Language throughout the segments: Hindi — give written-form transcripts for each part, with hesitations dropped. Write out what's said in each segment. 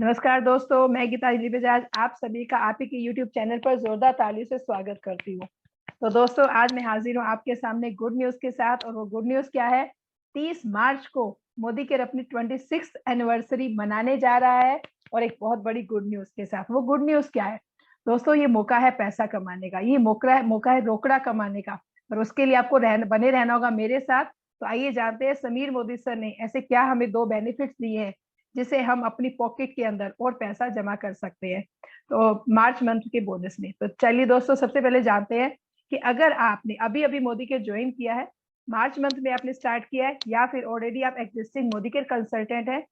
नमस्कार दोस्तों, मैं गीतांजलि बजाज आप सभी का आप ही के YouTube चैनल पर जोरदार ताली से स्वागत करती हूँ। तो दोस्तों, आज मैं हाजिर हूँ आपके सामने गुड न्यूज के साथ। और वो गुड न्यूज क्या है? 30 मार्च को मोदी केयर अपनी 26th एनिवर्सरी मनाने जा रहा है और एक बहुत बड़ी गुड न्यूज के साथ। वो गुड न्यूज क्या है दोस्तों? ये मौका है पैसा कमाने का, ये मौका है रोकड़ा कमाने का। और उसके लिए आपको बने रहना होगा मेरे साथ। तो आइए जानते हैं समीर मोदी सर ने ऐसे क्या हमें दो बेनिफिट्स दिए हैं जिसे हम अपनी पॉकेट के अंदर और पैसा जमा कर सकते हैं तो मार्च मंथ के बोनस में। तो चलिए दोस्तों, सबसे पहले जानते हैं कि अगर आपने अभी अभी मोदी केयर ज्वाइन किया है, मार्च मंथ में आपने स्टार्ट किया है, या फिर ऑलरेडी आप एग्जिस्टिंग मोदी केयर कंसल्टेंट है,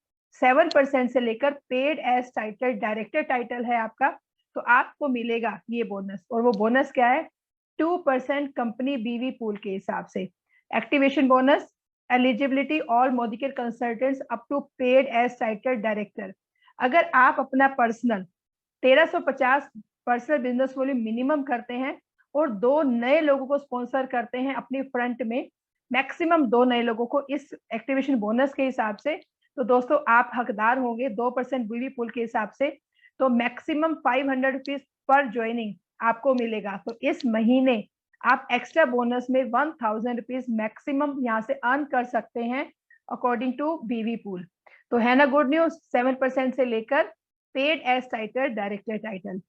7% से लेकर paid as title director title है आपका, तो आपको मिलेगा ये बोनस। और वो बोनस क्या है? 2% कंपनी बीवी पूल के हिसाब से activation bonus. Eligibility all Modicare consultants up to paid as title director. अगर आप अपना personal 1350 personal business volume minimum करते हैं और 2 नए लोगों को स्पॉन्सर करते हैं अपनी फ्रंट में, मैक्सिमम 2 नए लोगों को इस एक्टिवेशन बोनस के हिसाब से, तो दोस्तों आप हकदार होंगे 2% बीवी पुल के हिसाब से। तो मैक्सिमम 500 रुपीज पर ज्वाइनिंग आपको मिलेगा। तो इस महीने आप एक्स्ट्रा बोनस में 1000 रुपीज मैक्सिमम यहाँ से अर्न कर सकते हैं अकॉर्डिंग टू बीवी पूल। तो है ना गुड न्यूज? 7% से लेकर paid as title director title.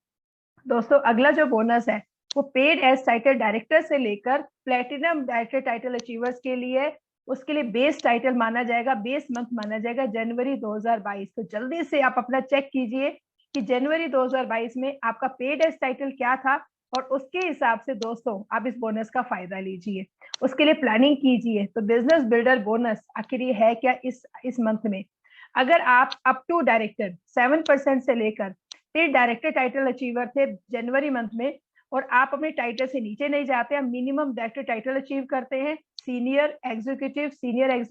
दोस्तों, अगला जो बोनस है वो पेड एज टाइटल डायरेक्टर से लेकर प्लेटिनम डायरेक्टर टाइटल अचीवर्स के लिए, उसके लिए बेस टाइटल माना जाएगा, बेस मंथ माना जाएगा जनवरी 2022। तो जल्दी से आप अपना चेक कीजिए कि जनवरी 2022 में आपका पेड एज टाइटल क्या था, और उसके हिसाब से दोस्तों आप इस बोनस का फायदा लीजिए, उसके लिए प्लानिंग कीजिए। तो बिजनेस बिल्डर बोनस आखिर ये है क्या इस मंथ में? अगर आप अप टू डायरेक्टर 7% से लेकर फिर डायरेक्टर टाइटल अचीवर थे जनवरी मंथ में, और आप अपने टाइटल से नीचे नहीं जाते, आप मिनिमम डायरेक्टर टाइटल अचीव करते हैं, सीनियर एग्जीक्यूटिव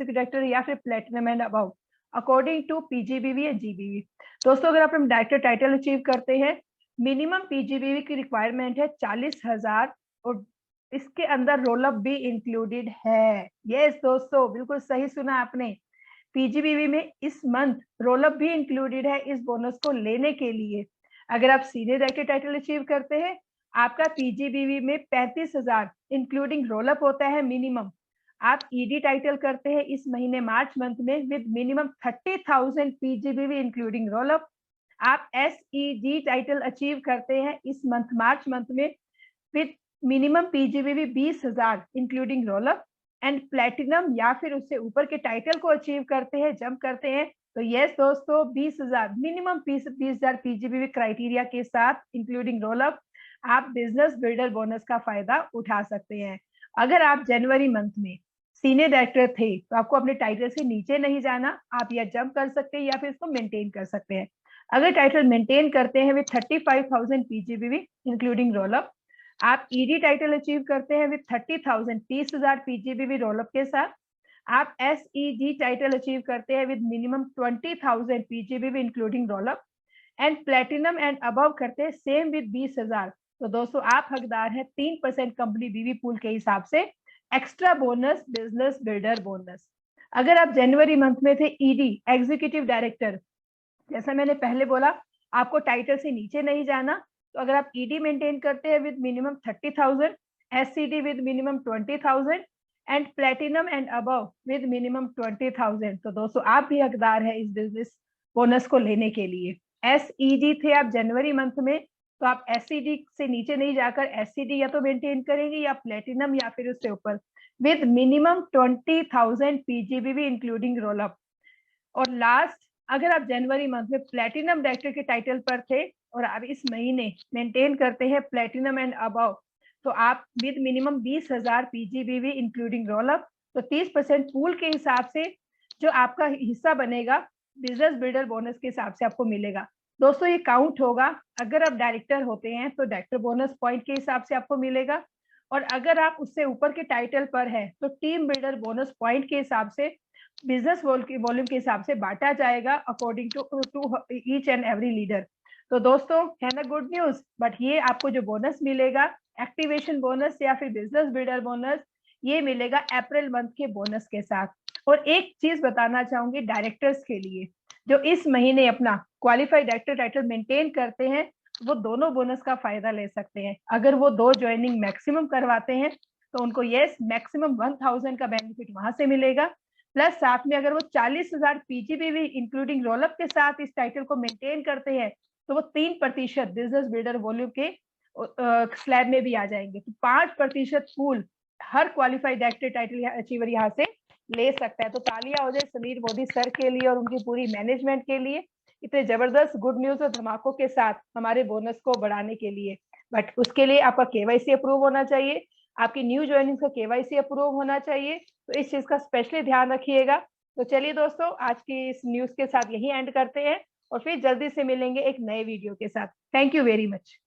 डायरेक्टर या फिर platinum and above according to PGBV and GBV. दोस्तों, अगर आप डायरेक्टर टाइटल अचीव करते हैं, मिनिमम पीजीबीवी की रिक्वायरमेंट है 40,000, और इसके अंदर रोल अप भी इंक्लूडेड है। यस दोस्तों, बिल्कुल सही सुना आपने। पीजीबीवी में इस मंथ रोल अप भी इंक्लूडेड है इस बोनस को लेने के लिए। अगर आप सीनियर डायरेक्टर टाइटल अचीव करते हैं, आपका पीजीबीवी में 35,000 इंक्लूडिंग रोल अप होता है मिनिमम। आप ईडी टाइटल करते हैं इस महीने मार्च मंथ में with minimum 30,000 PGBV including roll up. आप एसईडी टाइटल अचीव करते हैं इस मंथ मार्च मंथ में with minimum PGBV 20,000 including roll up. And platinum या फिर उससे ऊपर के टाइटल को अचीव करते हैं, जंप करते हैं, तो यस दोस्तों 20,000 मिनिमम 20,000 पीजीबीवी क्राइटेरिया के साथ इंक्लूडिंग रोल अप आप बिजनेस बिल्डर बोनस का फायदा उठा सकते हैं। अगर आप जनवरी मंथ में सीनियर डायरेक्टर थे तो आपको अपने टाइटल से नीचे नहीं जाना, आप या जंप कर सकते हैं या फिर इसको मेंटेन कर सकते हैं। अगर टाइटल मेंटेन करते हैं विद 35,000 पीजीबीवी इंक्लूडिंग रोल अप, आप ईडी टाइटल अचीव करते हैं विद 30,000 30,000 पीजीबीवी रोल अप के साथ, आप एसईडी टाइटल अचीव करते हैं with minimum 20,000 PGBV including roll up, and platinum and above करते हैं सेम विद 20,000। तो दोस्तों आप हकदार हैं 3% कंपनी बीवी पूल के हिसाब से extra bonus, business builder bonus. अगर आप जनवरी मंथ में थे ईडी एग्जीक्यूटिव डायरेक्टर, जैसा मैंने पहले बोला आपको टाइटल से नीचे नहीं जाना, तो अगर आप ईडी मेंटेन करते हैं with minimum 30,000, SCD with minimum 20,000 and platinum and above with minimum 20,000, तो दोस्तों आप भी हकदार है इस बिजनेस बोनस को लेने के लिए। एसईडी थे आप जनवरी मंथ में, तो आप एससीडी से नीचे नहीं जाकर एससीडी या तो मेंटेन करेंगे या प्लेटिनम या फिर उससे ऊपर with minimum 20,000 PGBV including roll up. और लास्ट, अगर आप जनवरी मंथ में प्लेटिनम डायरेक्टर के टाइटल पर थे और आप इस महीने मेंटेन करते हैं प्लेटिनम एंड अबव, तो आप with minimum 20,000 PGBV including roll up, तो 30% पूल के हिसाब से जो आपका हिस्सा बनेगा बिजनेस बिल्डर बोनस के हिसाब से आपको मिलेगा। दोस्तों ये काउंट होगा, अगर आप डायरेक्टर होते हैं तो डायरेक्टर बोनस पॉइंट के हिसाब से आपको मिलेगा, और अगर आप उससे ऊपर के टाइटल पर है तो टीम बिल्डर बोनस पॉइंट के हिसाब से बिजनेस वॉल्यूम के हिसाब से बांटा जाएगा according to each and every leader. तो दोस्तों है ना गुड न्यूज? बट ये आपको जो बोनस मिलेगा एक्टिवेशन बोनस या फिर बिजनेस बिल्डर बोनस, ये मिलेगा अप्रैल मंथ के बोनस के साथ। और एक चीज बताना चाहूंगी डायरेक्टर्स के लिए जो इस महीने अपना क्वालिफाइड डायरेक्टर टाइटल मेंटेन करते हैं वो दोनों बोनस का फायदा ले सकते हैं। अगर वो 2 ज्वाइनिंग मैक्सिमम करवाते हैं तो उनको यस मैक्सिमम 1000 का बेनिफिट वहां से मिलेगा, प्लस साथ में अगर वो 40,000 पीजीबी भी इंक्लूडिंग रोलअप के साथ इस टाइटल को मेंटेन करते हैं तो वो 3% बिजनेस बिल्डर वॉल्यूम के स्लैब में भी आ जाएंगे। तो 5% पूल हर क्वालिफाइड डायरेक्टर टाइटल अचीवर यहाँ से ले सकता है। तो तालियां हो जाए समीर मोदी सर के लिए और उनकी पूरी मैनेजमेंट के लिए, इतने जबरदस्त गुड न्यूज और धमाकों के साथ हमारे बोनस को बढ़ाने के लिए। बट उसके लिए आपका केवाईसी अप्रूव होना चाहिए, आपकी न्यू ज्वाइनिंग का केवाईसी अप्रूव होना चाहिए, तो इस चीज का स्पेशली ध्यान रखिएगा। तो चलिए दोस्तों, आज की इस न्यूज के साथ यही एंड करते हैं और फिर जल्दी से मिलेंगे एक नए वीडियो के साथ। Thank you very much.